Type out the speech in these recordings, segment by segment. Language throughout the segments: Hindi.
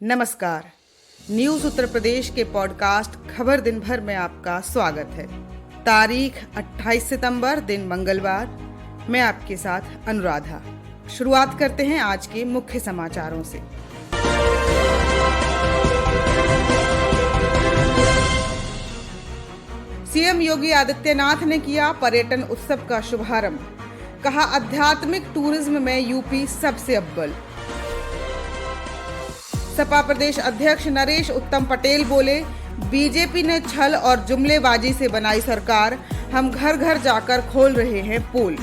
नमस्कार। न्यूज उत्तर प्रदेश के पॉडकास्ट खबर दिन भर में आपका स्वागत है। तारीख 28 सितंबर, दिन मंगलवार। मैं आपके साथ अनुराधा। शुरुआत करते हैं आज के मुख्य समाचारों से। सीएम योगी आदित्यनाथ ने किया पर्यटन उत्सव का शुभारंभ। कहा, आध्यात्मिक टूरिज्म में यूपी सबसे अव्वल। सपा प्रदेश अध्यक्ष नरेश उत्तम पटेल बोले, बीजेपी ने छल और जुमलेबाजी से बनाई सरकार, हम घर घर जाकर खोल रहे हैं पोल।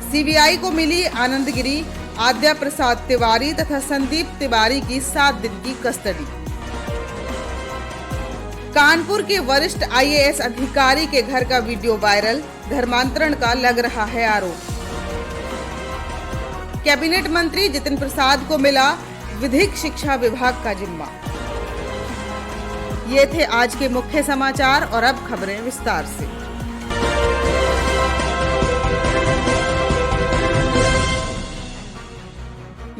सीबीआई को मिली आनंदगिरी, आद्या प्रसाद तिवारी तथा संदीप तिवारी की 7 दिन की कस्टडी। कानपुर के वरिष्ठ आईएएस अधिकारी के घर का वीडियो वायरल, धर्मांतरण का लग रहा है आरोप। कैबिनेट मंत्री जितिन प्रसाद को मिला विधिक शिक्षा विभाग का जिम्मा। ये थे आज के मुख्य समाचार और अब खबरें विस्तार से।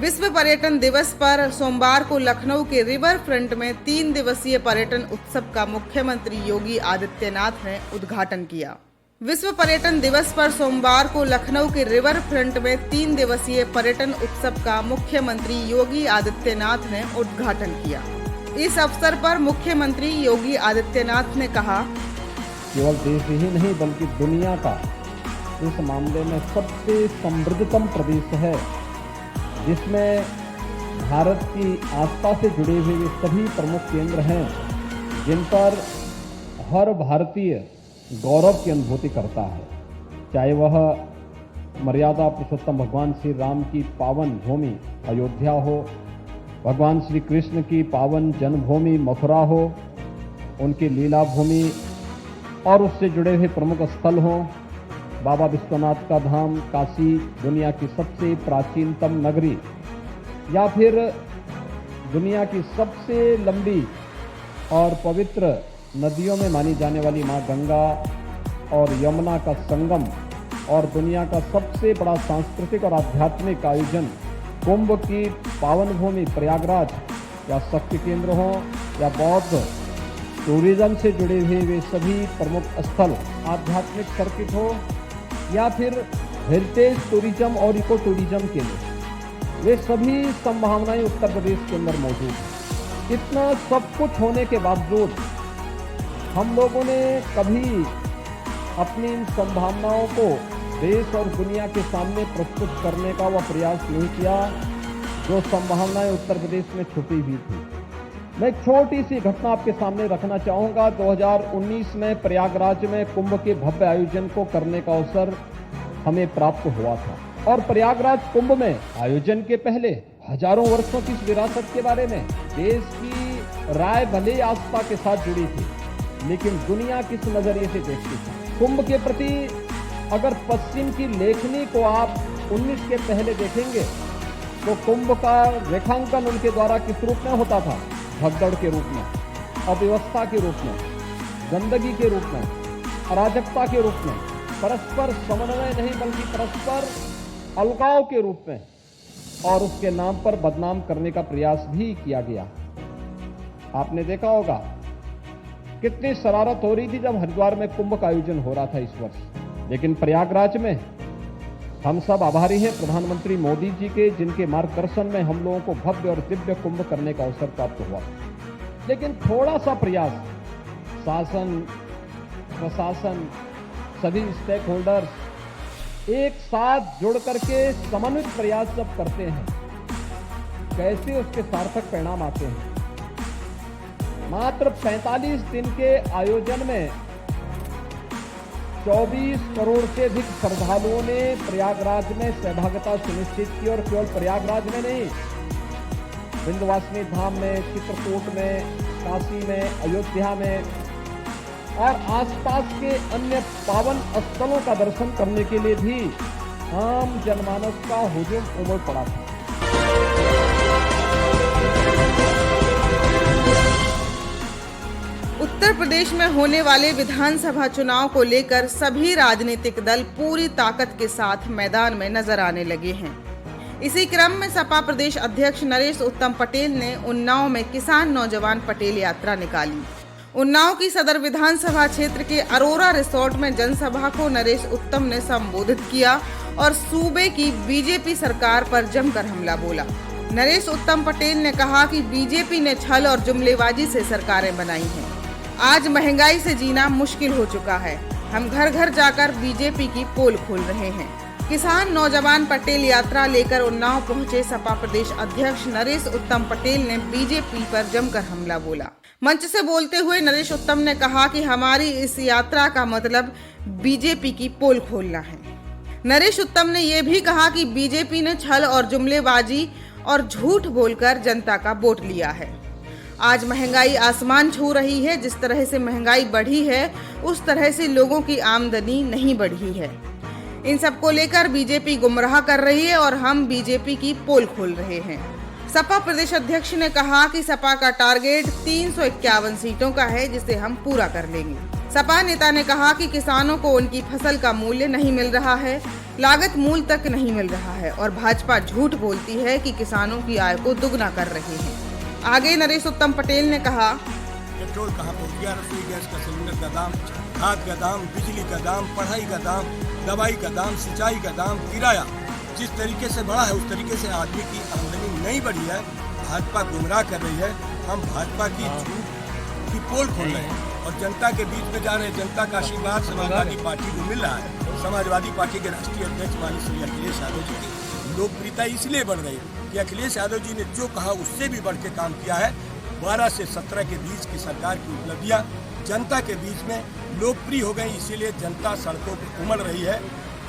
विश्व पर्यटन दिवस पर सोमवार को लखनऊ के रिवर फ्रंट में 3 दिवसीय पर्यटन उत्सव का मुख्यमंत्री योगी आदित्यनाथ ने उद्घाटन किया। विश्व पर्यटन दिवस पर सोमवार को लखनऊ के रिवर फ्रंट में 3 दिवसीय पर्यटन उत्सव का मुख्यमंत्री योगी आदित्यनाथ ने उद्घाटन किया। इस अवसर पर मुख्यमंत्री योगी आदित्यनाथ ने कहा, केवल देश ही नहीं बल्कि दुनिया का इस मामले में सबसे समृद्धतम प्रदेश है, जिसमें भारत की आस्था से जुड़े हुए सभी प्रमुख केंद्र हैं, जिन पर हर भारतीय गौरव की अनुभूति करता है। चाहे वह मर्यादा पुरुषोत्तम भगवान श्री राम की पावन भूमि अयोध्या हो, भगवान श्री कृष्ण की पावन जन्मभूमि मथुरा हो, उनकी लीला भूमि और उससे जुड़े हुए प्रमुख स्थल हों, बाबा विश्वनाथ का धाम काशी, दुनिया की सबसे प्राचीनतम नगरी, या फिर दुनिया की सबसे लंबी और पवित्र नदियों में मानी जाने वाली मां गंगा और यमुना का संगम, और दुनिया का सबसे बड़ा सांस्कृतिक और आध्यात्मिक आयोजन कुंभ की पावन भूमि प्रयागराज, या शक्ति केंद्र हो या बौद्ध टूरिज्म से जुड़े हुए वे सभी प्रमुख स्थल, आध्यात्मिक सर्किट हो या फिर हेरिटेज टूरिज्म और इको टूरिज्म केंद्र, वे सभी संभावनाएं उत्तर प्रदेश के अंदर मौजूद हैं। इतना सब कुछ होने के बावजूद हम लोगों ने कभी अपनी इन संभावनाओं को देश और दुनिया के सामने प्रस्तुत करने का वह प्रयास नहीं किया जो संभावनाएं उत्तर प्रदेश में छुपी हुई थी। मैं एक छोटी सी घटना आपके सामने रखना चाहूँगा। 2019 में प्रयागराज में कुंभ के भव्य आयोजन को करने का अवसर हमें प्राप्त हुआ था, और प्रयागराज कुंभ में आयोजन के पहले हजारों वर्षों की इस विरासत के बारे में देश की राय भले आस्था के साथ जुड़ी थी, लेकिन दुनिया किस नजरिए से देखती थी। कुंभ के प्रति अगर पश्चिम की लेखनी को आप 19 के पहले देखेंगे तो कुंभ का रेखांकन उनके द्वारा किस रूप में होता था? भगदड़ के रूप में, अव्यवस्था के रूप में, गंदगी के रूप में, अराजकता के रूप में, परस्पर समन्वय नहीं बल्कि परस्पर अलगाव के रूप में, और उसके नाम पर बदनाम करने का प्रयास भी किया गया। आपने देखा होगा कितनी शरारत हो रही थी जब हरिद्वार में कुंभ का आयोजन हो रहा था इस वर्ष, लेकिन प्रयागराज में हम सब आभारी हैं प्रधानमंत्री मोदी जी के, जिनके मार्गदर्शन में हम लोगों को भव्य और दिव्य कुंभ करने का अवसर प्राप्त हुआ। लेकिन थोड़ा सा प्रयास शासन, प्रशासन, सभी स्टेक होल्डर्स एक साथ जुड़ करके समन्वित प्रयास जब करते हैं, कैसे उसके सार्थक परिणाम आते हैं। मात्र 45 दिन के आयोजन में 24 करोड़ से अधिक श्रद्धालुओं ने प्रयागराज में सहभागिता सुनिश्चित की, और केवल प्रयागराज में नहीं, विंध्यवासिनी धाम में, चित्रकूट में, काशी में, अयोध्या में और आसपास के अन्य पावन स्थलों का दर्शन करने के लिए भी आम जनमानस का हुजूम उमड़ पड़ा था। उत्तर प्रदेश में होने वाले विधानसभा चुनाव को लेकर सभी राजनीतिक दल पूरी ताकत के साथ मैदान में नजर आने लगे हैं। इसी क्रम में सपा प्रदेश अध्यक्ष नरेश उत्तम पटेल ने उन्नाव में किसान नौजवान पटेल यात्रा निकाली। उन्नाव की सदर विधानसभा क्षेत्र के अरोरा रिसोर्ट में जनसभा को नरेश उत्तम ने संबोधित किया और सूबे की बीजेपी सरकार पर जमकर हमला बोला। नरेश उत्तम पटेल ने कहा कि बीजेपी ने छल और जुमलेबाजी से सरकारें बनाई हैं। आज महंगाई से जीना मुश्किल हो चुका है। हम घर घर जाकर बीजेपी की पोल खोल रहे हैं। किसान नौजवान पटेल यात्रा लेकर उन्नाव पहुंचे सपा प्रदेश अध्यक्ष नरेश उत्तम पटेल ने बीजेपी पर जमकर हमला बोला। मंच से बोलते हुए नरेश उत्तम ने कहा कि हमारी इस यात्रा का मतलब बीजेपी की पोल खोलना है। नरेश उत्तम ने यह भी कहा कि बीजेपी ने छल और जुमलेबाजी और झूठ बोलकर जनता का वोट लिया है। आज महंगाई आसमान छू रही है। जिस तरह से महंगाई बढ़ी है उस तरह से लोगों की आमदनी नहीं बढ़ी है। इन सबको लेकर बीजेपी गुमराह कर रही है और हम बीजेपी की पोल खोल रहे हैं। सपा प्रदेश अध्यक्ष ने कहा कि सपा का टारगेट 351 सीटों का है, जिसे हम पूरा कर लेंगे। सपा नेता ने कहा कि किसानों को उनकी फसल का मूल्य नहीं मिल रहा है, लागत मूल्य तक नहीं मिल रहा है और भाजपा झूठ बोलती है कि किसानों की आय को दुगना कर रहे हैं। आगे नरेश उत्तम पटेल ने कहा, पेट्रोल कहाँ पहुँच गया, रसोई गैस का सिलेंडर का दाम, खाद का दाम, बिजली का दाम, पढ़ाई का दाम, दवाई का दाम, सिंचाई का दाम, किराया जिस तरीके से बढ़ा है उस तरीके से आदमी की आमदनी नहीं बढ़ी है। भाजपा गुमराह कर रही है। हम भाजपा की झूठ की पोल खोल रहे हैं और जनता के बीच में जा रहे हैं। जनता का आशीर्वाद समाजवादी पार्टी को मिल रहा है। समाजवादी पार्टी के राष्ट्रीय अध्यक्ष माननीय श्री अखिलेश यादव जी की लोकप्रियता इसलिए बढ़ रही है कि अखिलेश यादव जी ने जो कहा उससे भी बढ़ के काम किया है। 12 से 17 के बीच की सरकार की उपलब्धियां जनता के बीच में लोकप्रिय हो गई, इसीलिए जनता सड़कों पर उमड़ रही है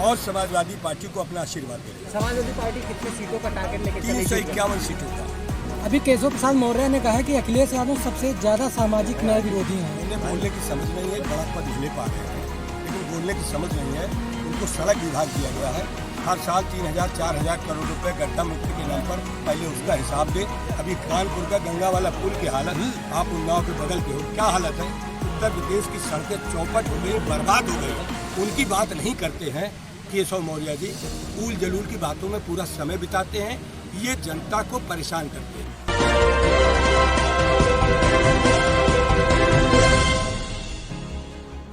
और समाजवादी पार्टी को अपना आशीर्वाद दे रही है। समाजवादी पार्टी कितनी सीटों का टारगेट लेके 351 सीटों का। अभी केशव प्रसाद मौर्य ने कहा है कि अखिलेश यादव सबसे ज्यादा सामाजिक न्याय विरोधी हैं। इन्हें बोलने की समझ नहीं है, बड़ा पद ले पा रहे हैं लेकिन बोलने की समझ नहीं है। उनको सड़क विभाग दिया गया है। हर साल 3,000-4,000 करोड़ रुपए गड्ढा मुक्ति के नाम पर पहले उसका हिसाब दे। अभी कानपुर का गंगा वाला पुल की हालत, आप उन्नाव के बगल के हो, क्या हालत है। उत्तर प्रदेश की सड़कें चौपट हो गई, बर्बाद हो गई। उनकी बात नहीं करते हैं केशव मौर्य जी। ऊल जलूल की बातों में पूरा समय बिताते हैं। ये जनता को परेशान करते हैं।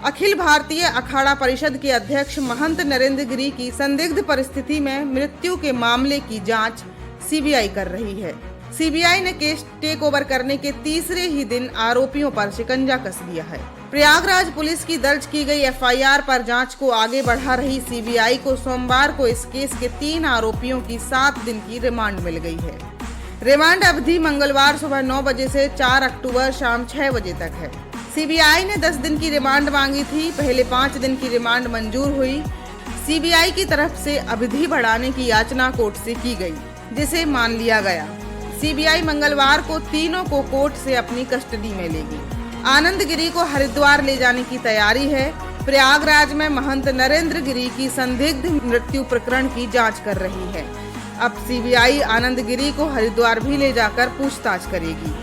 अखिल भारतीय अखाड़ा परिषद के अध्यक्ष महंत नरेंद्र गिरी की संदिग्ध परिस्थिति में मृत्यु के मामले की जांच सीबीआई कर रही है। सीबीआई ने केस टेक ओवर करने के तीसरे ही दिन आरोपियों पर शिकंजा कस दिया है। प्रयागराज पुलिस की दर्ज की गई एफआईआर पर जांच को आगे बढ़ा रही सीबीआई को सोमवार को इस केस के 3 आरोपियों की 7 दिन की रिमांड मिल गई है। रिमांड अवधि मंगलवार सुबह 9 बजे से 4 अक्टूबर शाम 6 बजे तक है। सीबीआई ने 10 दिन की रिमांड मांगी थी। पहले 5 दिन की रिमांड मंजूर हुई। सीबीआई की तरफ से अवधि बढ़ाने की याचना कोर्ट से की गई, जिसे मान लिया गया। सीबीआई मंगलवार को तीनों को कोर्ट से अपनी कस्टडी में लेगी। आनंद गिरी को हरिद्वार ले जाने की तैयारी है। प्रयागराज में महंत नरेंद्र गिरी की संदिग्ध मृत्यु प्रकरण की जांच कर रही है। अब सीबीआई आनंद गिरी को हरिद्वार भी ले जाकर पूछताछ करेगी।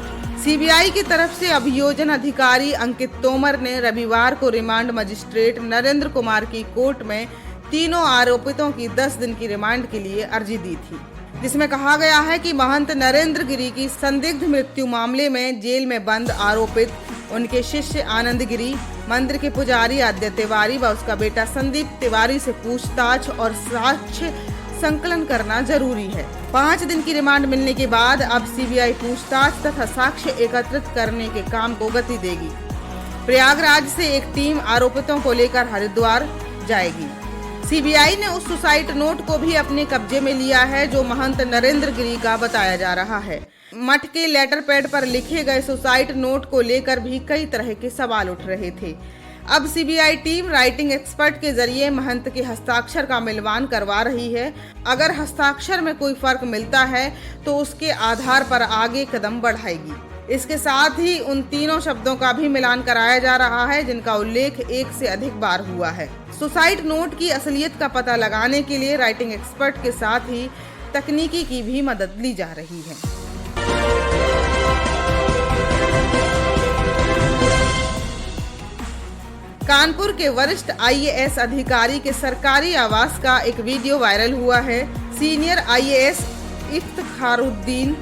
सीबीआई की तरफ से अभियोजन अधिकारी अंकित तोमर ने रविवार को रिमांड मजिस्ट्रेट नरेंद्र कुमार की कोर्ट में तीनों आरोपितों की 10 दिन की रिमांड के लिए अर्जी दी थी, जिसमें कहा गया है कि महंत नरेंद्र गिरी की संदिग्ध मृत्यु मामले में जेल में बंद आरोपित उनके शिष्य आनंद गिरी, मंदिर के पुजारी आदित्य तिवारी व उसका बेटा संदीप तिवारी से पूछताछ और साक्ष्य संकलन करना जरूरी है। 5 दिन की रिमांड मिलने के बाद अब सीबीआई पूछताछ तथा साक्ष्य एकत्रित करने के काम को गति देगी। प्रयागराज से एक टीम आरोपितों को लेकर हरिद्वार जाएगी। सीबीआई ने उस सुसाइड नोट को भी अपने कब्जे में लिया है जो महंत नरेंद्र गिरी का बताया जा रहा है। मठ के लेटर पैड पर लिखे गए सुसाइड नोट को लेकर भी कई तरह के सवाल उठ रहे थे। अब सीबीआई टीम राइटिंग एक्सपर्ट के जरिए महंत के हस्ताक्षर का मिलवान करवा रही है। अगर हस्ताक्षर में कोई फर्क मिलता है तो उसके आधार पर आगे कदम बढ़ाएगी। इसके साथ ही उन तीनों शब्दों का भी मिलान कराया जा रहा है जिनका उल्लेख 1 से अधिक बार हुआ है। सुसाइड नोट की असलियत का पता लगाने के लिए राइटिंग एक्सपर्ट के साथ ही तकनीकी की भी मदद ली जा रही है। कानपुर के वरिष्ठ IAS अधिकारी के सरकारी आवास का एक वीडियो वायरल हुआ है। सीनियर IAS इफ्तिखारुद्दीन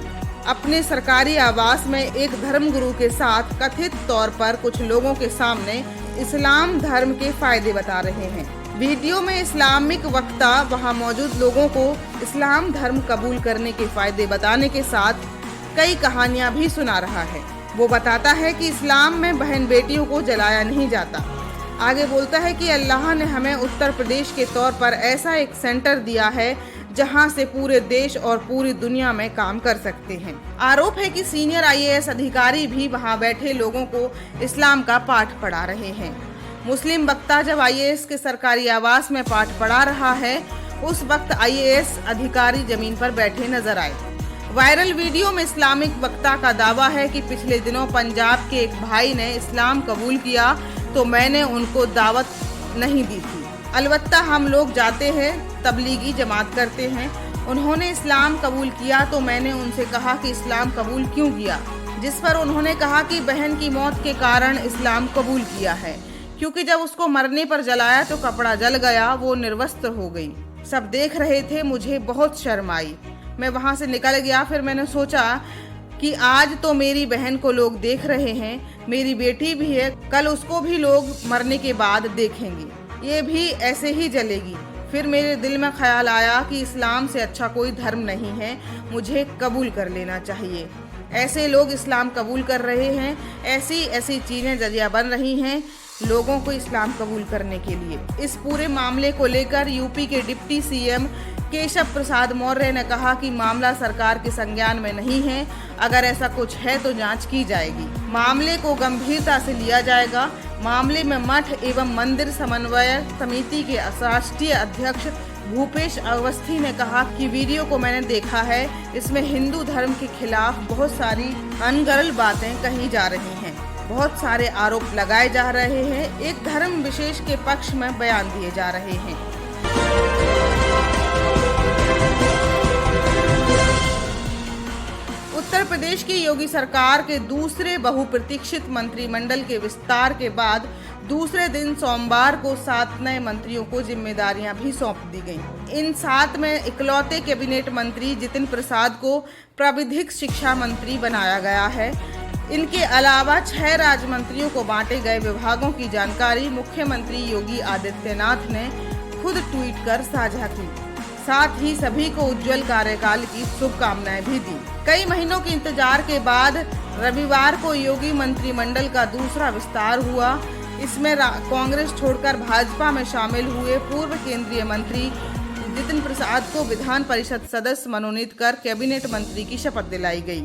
अपने सरकारी आवास में एक धर्मगुरु के साथ कथित तौर पर कुछ लोगों के सामने इस्लाम धर्म के फायदे बता रहे हैं। वीडियो में इस्लामिक वक्ता वहां मौजूद लोगों को इस्लाम धर्म कबूल करने के फायदे बताने के साथ कई कहानियां भी सुना रहा है। वो बताता है कि इस्लाम में बहन बेटियों को जलाया नहीं जाता। आगे बोलता है कि अल्लाह ने हमें उत्तर प्रदेश के तौर पर ऐसा एक सेंटर दिया है जहां से पूरे देश और पूरी दुनिया में काम कर सकते हैं। आरोप है कि सीनियर IAS अधिकारी भी वहां बैठे लोगों को इस्लाम का पाठ पढ़ा रहे हैं। मुस्लिम वक्ता जब IAS के सरकारी आवास में पाठ पढ़ा रहा है, उस वक्त IAS अधिकारी जमीन पर बैठे नजर आए। वायरल वीडियो में इस्लामिक वक्ता का दावा है कि पिछले दिनों पंजाब के एक भाई ने इस्लाम कबूल किया तो मैंने उनको दावत नहीं दी थी। अलबत्ता हम लोग जाते हैं, तबलीगी जमात करते हैं। उन्होंने इस्लाम कबूल किया तो मैंने उनसे कहा कि इस्लाम कबूल क्यों किया, जिस पर उन्होंने कहा कि बहन की मौत के कारण इस्लाम कबूल किया है, क्योंकि जब उसको मरने पर जलाया तो कपड़ा जल गया, वो निर्वस्त्र हो गई। सब देख रहे थे, मुझे बहुत शर्म आई। मैं वहाँ से निकल गया। फिर मैंने सोचा कि आज तो मेरी बहन को लोग देख रहे हैं, मेरी बेटी भी है, कल उसको भी लोग मरने के बाद देखेंगे, ये भी ऐसे ही जलेगी। फिर मेरे दिल में ख्याल आया कि इस्लाम से अच्छा कोई धर्म नहीं है, मुझे कबूल कर लेना चाहिए। ऐसे लोग इस्लाम कबूल कर रहे हैं, ऐसी ऐसी चीज़ें जरिया बन रही हैं लोगों को इस्लाम कबूल करने के लिए। इस पूरे मामले को लेकर यूपी के डिप्टी CM केशव प्रसाद मौर्य ने कहा कि मामला सरकार के संज्ञान में नहीं है, अगर ऐसा कुछ है तो जांच की जाएगी, मामले को गंभीरता से लिया जाएगा। मामले में मठ एवं मंदिर समन्वय समिति के राष्ट्रीय अध्यक्ष भूपेश अवस्थी ने कहा कि वीडियो को मैंने देखा है, इसमें हिंदू धर्म के खिलाफ बहुत सारी अनगढ़ बातें कही जा रही हैं, बहुत सारे आरोप लगाए जा रहे हैं, एक धर्म विशेष के पक्ष में बयान दिए जा रहे हैं। उत्तर प्रदेश की योगी सरकार के दूसरे बहुप्रतीक्षित मंत्रिमंडल के विस्तार के बाद दूसरे दिन सोमवार को 7 नए मंत्रियों को जिम्मेदारियां भी सौंप दी गईं। इन 7 में इकलौते कैबिनेट मंत्री जितिन प्रसाद को प्राविधिक शिक्षा मंत्री बनाया गया है। इनके अलावा 6 राज्य मंत्रियों को बांटे गए विभागों की जानकारी मुख्यमंत्री योगी आदित्यनाथ ने खुद ट्वीट कर साझा की। साथ ही सभी को उज्जवल कार्यकाल की शुभकामनाएं भी दी। कई महीनों के इंतजार के बाद रविवार को योगी मंत्रिमंडल का दूसरा विस्तार हुआ। इसमें कांग्रेस छोड़कर भाजपा में शामिल हुए पूर्व केंद्रीय मंत्री जितिन प्रसाद को विधान परिषद सदस्य मनोनीत कर कैबिनेट मंत्री की शपथ दिलाई गई,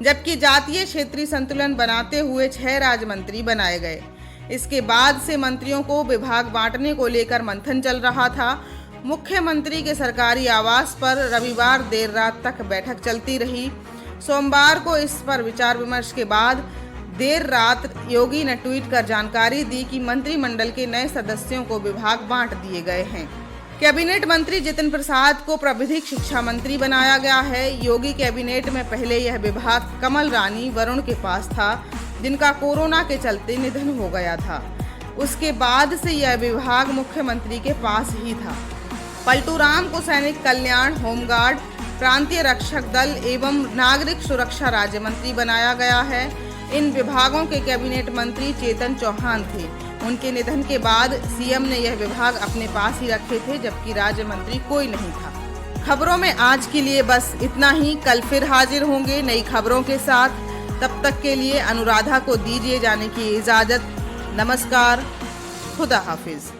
जबकि जातीय क्षेत्रीय संतुलन बनाते हुए 6 राज्य मंत्री बनाए गए। इसके बाद से मंत्रियों को विभाग बांटने को लेकर मंथन चल रहा था। मुख्यमंत्री के सरकारी आवास पर रविवार देर रात तक बैठक चलती रही। सोमवार को इस पर विचार विमर्श के बाद देर रात योगी ने ट्वीट कर जानकारी दी कि मंत्रिमंडल के नए सदस्यों को विभाग बांट दिए गए हैं। कैबिनेट मंत्री जितिन प्रसाद को प्राविधिक शिक्षा मंत्री बनाया गया है। योगी कैबिनेट में पहले यह विभाग कमल रानी वरुण के पास था, जिनका कोरोना के चलते निधन हो गया था। उसके बाद से यह विभाग मुख्यमंत्री के पास ही था। पलटू राम को सैनिक कल्याण, होमगार्ड, प्रांतीय रक्षक दल एवं नागरिक सुरक्षा राज्य मंत्री बनाया गया है। इन विभागों के कैबिनेट मंत्री चेतन चौहान थे। उनके निधन के बाद सीएम ने यह विभाग अपने पास ही रखे थे, जबकि राज्य मंत्री कोई नहीं था। खबरों में आज के लिए बस इतना ही। कल फिर हाजिर होंगे नई खबरों के साथ। तब तक के लिए अनुराधा को दीजिए जाने की इजाजत। नमस्कार, खुदा हाफिज।